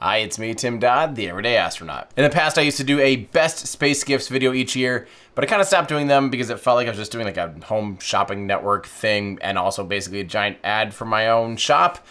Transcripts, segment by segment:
Hi, it's me, Tim Dodd, the Everyday Astronaut. In the past, I used to do a best space gifts video each year, but I kind of stopped doing them because it felt like I was just doing like a home shopping network thing and also basically a giant ad for my own shop.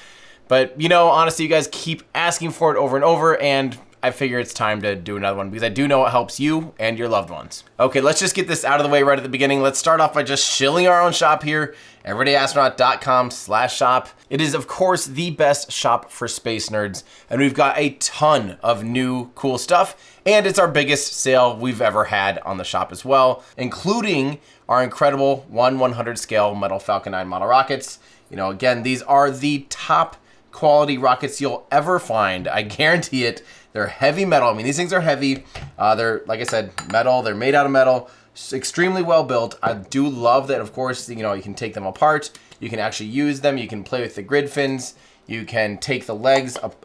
But you know, honestly, you guys keep asking for it over and over, and I figure it's time to do another one because I do know it helps you and your loved ones. Okay, let's just get this out of the way right at the beginning. Let's start off by just shilling our own shop here, everydayastronaut.com/shop. It is, of course, the best shop for space nerds, and we've got a ton of new cool stuff, and it's our biggest sale we've ever had on the shop as well, including our incredible 1/100 scale metal Falcon 9 model rockets. You know, again, these are the top quality rockets you'll ever find. I guarantee it. They're heavy metal. I mean, these things are heavy. They're, like I said, metal. They're made out of metal. Extremely well built. I do love that, of course, you know, you can take them apart. You can actually use them. You can play with the grid fins. You can take the legs up,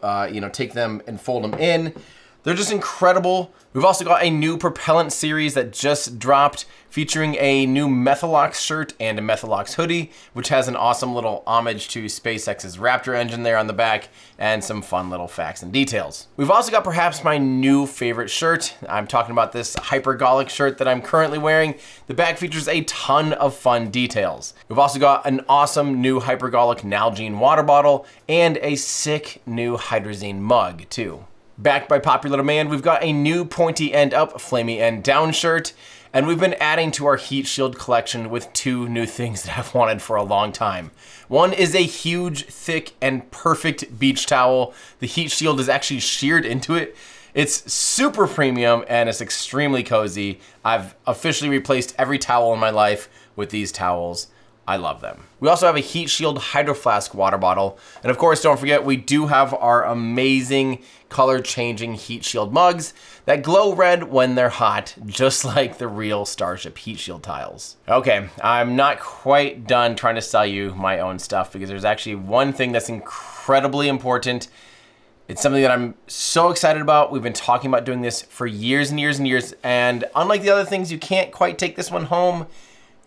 take them and fold them in. They're just incredible. We've also got a new propellant series that just dropped featuring a new Methalox shirt and a Methalox hoodie, which has an awesome little homage to SpaceX's Raptor engine there on the back and some fun little facts and details. We've also got perhaps my new favorite shirt. I'm talking about this Hypergolic shirt that I'm currently wearing. The back features a ton of fun details. We've also got an awesome new Hypergolic Nalgene water bottle and a sick new Hydrazine mug too. Backed by popular demand, we've got a new pointy end up, flamey end down shirt, and we've been adding to our heat shield collection with two new things that I've wanted for a long time. One is a huge, thick, and perfect beach towel. The heat shield is actually sheared into it. It's super premium and it's extremely cozy. I've officially replaced every towel in my life with these towels. I love them. We also have a Heat Shield Hydro Flask water bottle. And of course, don't forget, we do have our amazing color-changing Heat Shield mugs that glow red when they're hot, just like the real Starship Heat Shield tiles. Okay, I'm not quite done trying to sell you my own stuff because there's actually one thing that's incredibly important. It's something that I'm so excited about. We've been talking about doing this for years and years and years. And unlike the other things, you can't quite take this one home.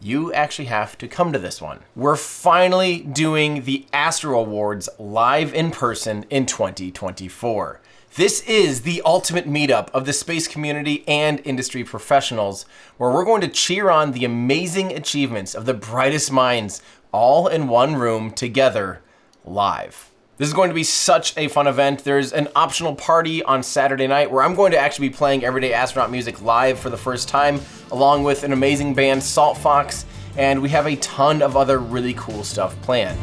You actually have to come to this one. We're finally doing the Astro Awards live in person in 2024. This is the ultimate meetup of the space community and industry professionals, where we're going to cheer on the amazing achievements of the brightest minds all in one room together live. This is going to be such a fun event. There's an optional party on Saturday night where I'm going to actually be playing Everyday Astronaut music live for the first time, along with an amazing band, Salt Fox, and we have a ton of other really cool stuff planned.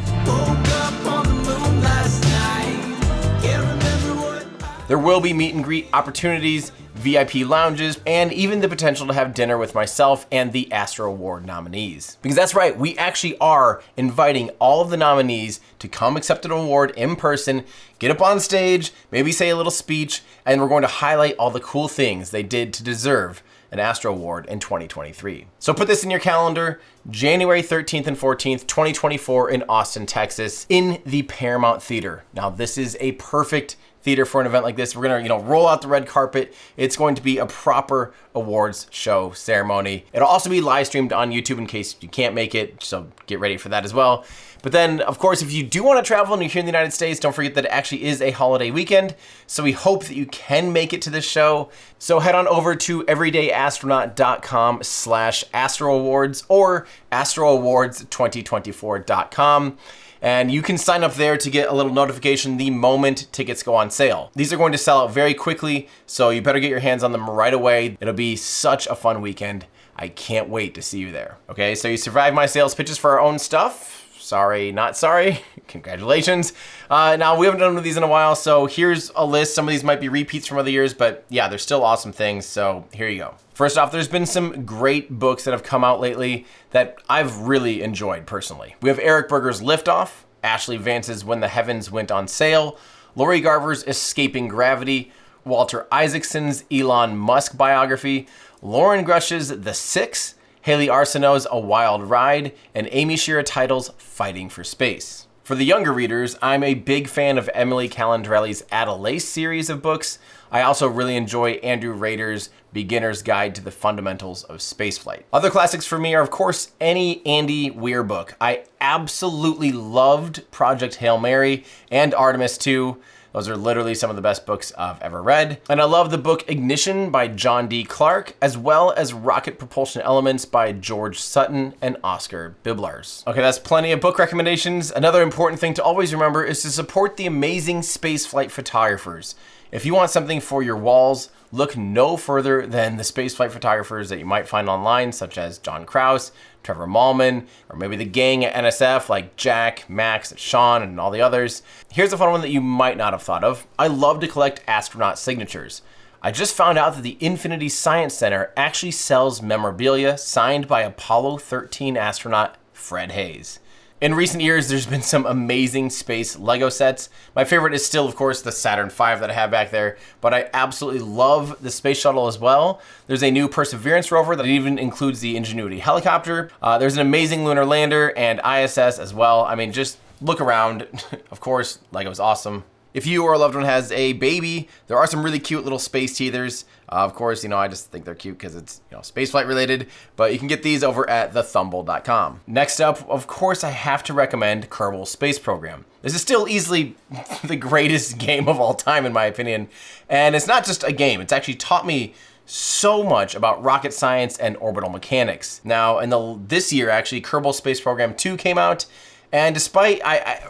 There will be meet and greet opportunities, VIP lounges, and even the potential to have dinner with myself and the Astro Award nominees. Because that's right, we actually are inviting all of the nominees to come accept an award in person, get up on stage, maybe say a little speech, and we're going to highlight all the cool things they did to deserve an Astro Award in 2023. So put this in your calendar, January 13th and 14th, 2024 in Austin, Texas, in the Paramount Theater. Now this is a perfect theater for an event like this. We're gonna, roll out the red carpet. It's going to be a proper awards show ceremony. It'll also be live streamed on YouTube in case you can't make it, so get ready for that as well. But then, of course, if you do want to travel and you're here in the United States, don't forget that it actually is a holiday weekend. So we hope that you can make it to this show. So head on over to everydayastronaut.com/Astro Awards or astroawards2024.com. And you can sign up there to get a little notification the moment tickets go on sale. These are going to sell out very quickly, so you better get your hands on them right away. It'll be such a fun weekend. I can't wait to see you there. Okay, so you survived my sales pitches for our own stuff. Sorry, not sorry. Congratulations. Now, we haven't done one of these in a while, so here's a list. Some of these might be repeats from other years, but yeah, they're still awesome things, so here you go. First off, there's been some great books that have come out lately that I've really enjoyed personally. We have Eric Berger's Liftoff, Ashley Vance's When the Heavens Went on Sale, Lori Garver's Escaping Gravity, Walter Isaacson's Elon Musk biography, Lauren Grush's The Six, Haley Arsenault's A Wild Ride, and Amy Shira Title's Fighting for Space. For the younger readers, I'm a big fan of Emily Calandrelli's Adelaide series of books. I also really enjoy Andrew Rader's Beginner's Guide to the Fundamentals of Spaceflight. Other classics for me are, of course, any Andy Weir book. I absolutely loved Project Hail Mary and Artemis 2. Those are literally some of the best books I've ever read. And I love the book Ignition by John D. Clark, as well as Rocket Propulsion Elements by George Sutton and Oscar Biblars. Okay, that's plenty of book recommendations. Another important thing to always remember is to support the amazing spaceflight photographers. If you want something for your walls, look no further than the spaceflight photographers that you might find online, such as John Krause, Trevor Mallman, or maybe the gang at NSF like Jack, Max, and Sean, and all the others. Here's a fun one that you might not have thought of. I love to collect astronaut signatures. I just found out that the Infinity Science Center actually sells memorabilia signed by Apollo 13 astronaut Fred Hayes. In recent years, there's been some amazing space Lego sets. My favorite is still, of course, the Saturn V that I have back there, but I absolutely love the space shuttle as well. There's a new Perseverance rover that even includes the Ingenuity helicopter. There's an amazing lunar lander and ISS as well. I mean, just look around. Of course, Lego's awesome. If you or a loved one has a baby, there are some really cute little space teethers. Of course, I just think they're cute because it's, spaceflight related, but you can get these over at thethumble.com. Next up, of course, I have to recommend Kerbal Space Program. This is still easily the greatest game of all time, in my opinion. And it's not just a game, it's actually taught me so much about rocket science and orbital mechanics. Now, this year, actually, Kerbal Space Program 2 came out. And despite,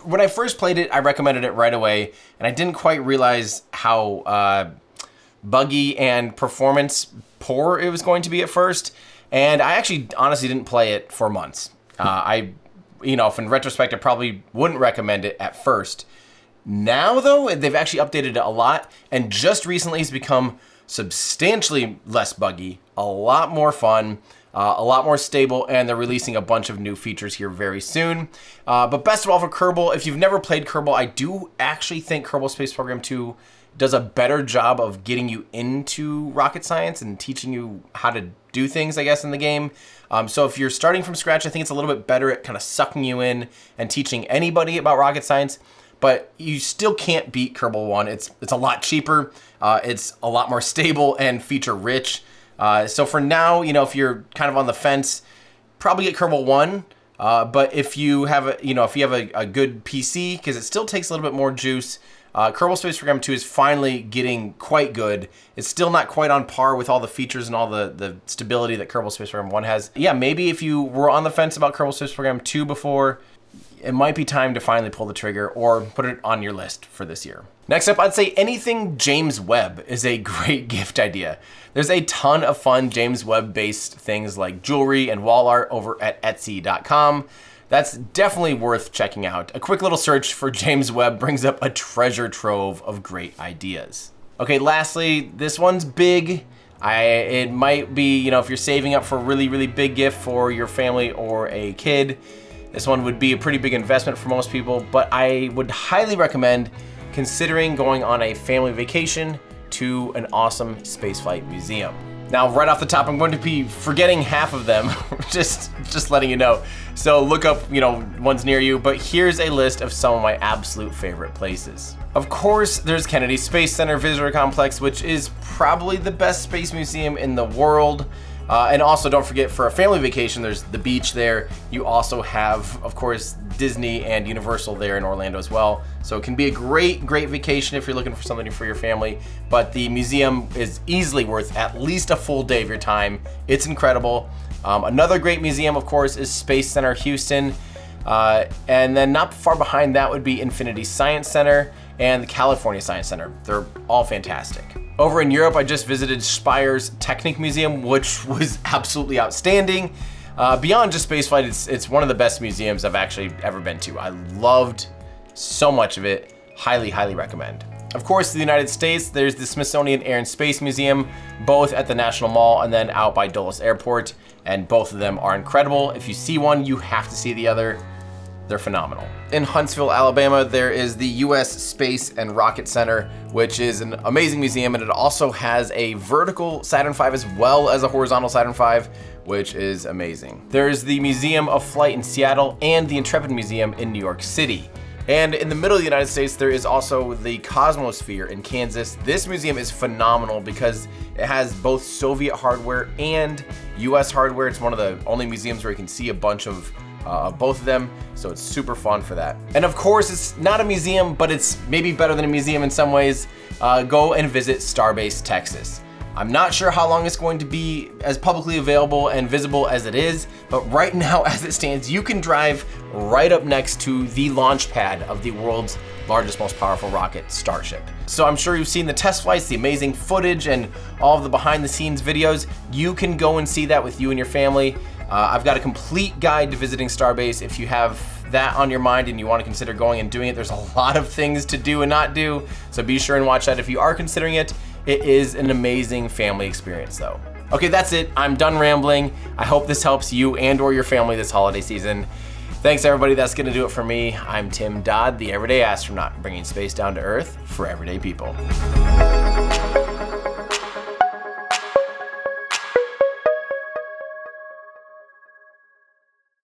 when I first played it, I recommended it right away, and I didn't quite realize how buggy and performance poor it was going to be at first. And I actually honestly didn't play it for months. If in retrospect, I probably wouldn't recommend it at first. Now though, they've actually updated it a lot, and just recently it's become substantially less buggy, a lot more fun, a lot more stable, and they're releasing a bunch of new features here very soon. But best of all for Kerbal, if you've never played Kerbal, I do actually think Kerbal Space Program 2 does a better job of getting you into rocket science and teaching you how to do things, I guess, in the game. So if you're starting from scratch, I think it's a little bit better at kind of sucking you in and teaching anybody about rocket science. But you still can't beat Kerbal 1. It's a lot cheaper, it's a lot more stable and feature rich. So for now, if you're kind of on the fence, probably get Kerbal 1. But if you have a good PC, because it still takes a little bit more juice, Kerbal Space Program 2 is finally getting quite good. It's still not quite on par with all the features and all the stability that Kerbal Space Program 1 has. Yeah, maybe if you were on the fence about Kerbal Space Program 2 before, it might be time to finally pull the trigger or put it on your list for this year. Next up, I'd say anything James Webb is a great gift idea. There's a ton of fun James Webb-based things like jewelry and wall art over at Etsy.com. That's definitely worth checking out. A quick little search for James Webb brings up a treasure trove of great ideas. Okay, lastly, this one's big. It might be, if you're saving up for a really, really big gift for your family or a kid, this one would be a pretty big investment for most people, but I would highly recommend considering going on a family vacation to an awesome spaceflight museum. Now, right off the top, I'm going to be forgetting half of them, just letting you know. So look up, ones near you, but here's a list of some of my absolute favorite places. Of course, there's Kennedy Space Center Visitor Complex, which is probably the best space museum in the world. And also, don't forget, for a family vacation, there's the beach there. You also have, of course, Disney and Universal there in Orlando as well. So it can be a great, great vacation if you're looking for something for your family. But the museum is easily worth at least a full day of your time. It's incredible. Another great museum, of course, is Space Center Houston. And then not far behind that would be Infinity Science Center and the California Science Center. They're all fantastic. Over in Europe, I just visited Speye's Technic Museum, which was absolutely outstanding. Beyond just spaceflight, it's one of the best museums I've actually ever been to. I loved so much of it. Highly, highly recommend. Of course, in the United States, there's the Smithsonian Air and Space Museum, both at the National Mall and then out by Dulles Airport, and both of them are incredible. If you see one, you have to see the other. They're phenomenal. In Huntsville, Alabama, there is the U.S. Space and Rocket Center, which is an amazing museum, and it also has a vertical Saturn V as well as a horizontal Saturn V, which is amazing. There's the Museum of Flight in Seattle and the Intrepid Museum in New York City. And in the middle of the United States, there is also the Cosmosphere in Kansas. This museum is phenomenal because it has both Soviet hardware and US hardware. It's one of the only museums where you can see a bunch of of both of them, so it's super fun for that. And of course, it's not a museum, but it's maybe better than a museum in some ways. Go and visit Starbase Texas. I'm not sure how long it's going to be as publicly available and visible as it is, but right now as it stands, you can drive right up next to the launch pad of the world's largest, most powerful rocket, Starship. So I'm sure you've seen the test flights, the amazing footage, and all of the behind the scenes videos. You can go and see that with you and your family. I've got a complete guide to visiting Starbase. If you have that on your mind and you want to consider going and doing it, there's a lot of things to do and not do, so be sure and watch that if you are considering it. It is an amazing family experience though. Okay, that's it. I'm done rambling. I hope this helps you and or your family this holiday season. Thanks everybody, that's gonna do it for me. I'm Tim Dodd, the Everyday Astronaut, bringing space down to Earth for everyday people.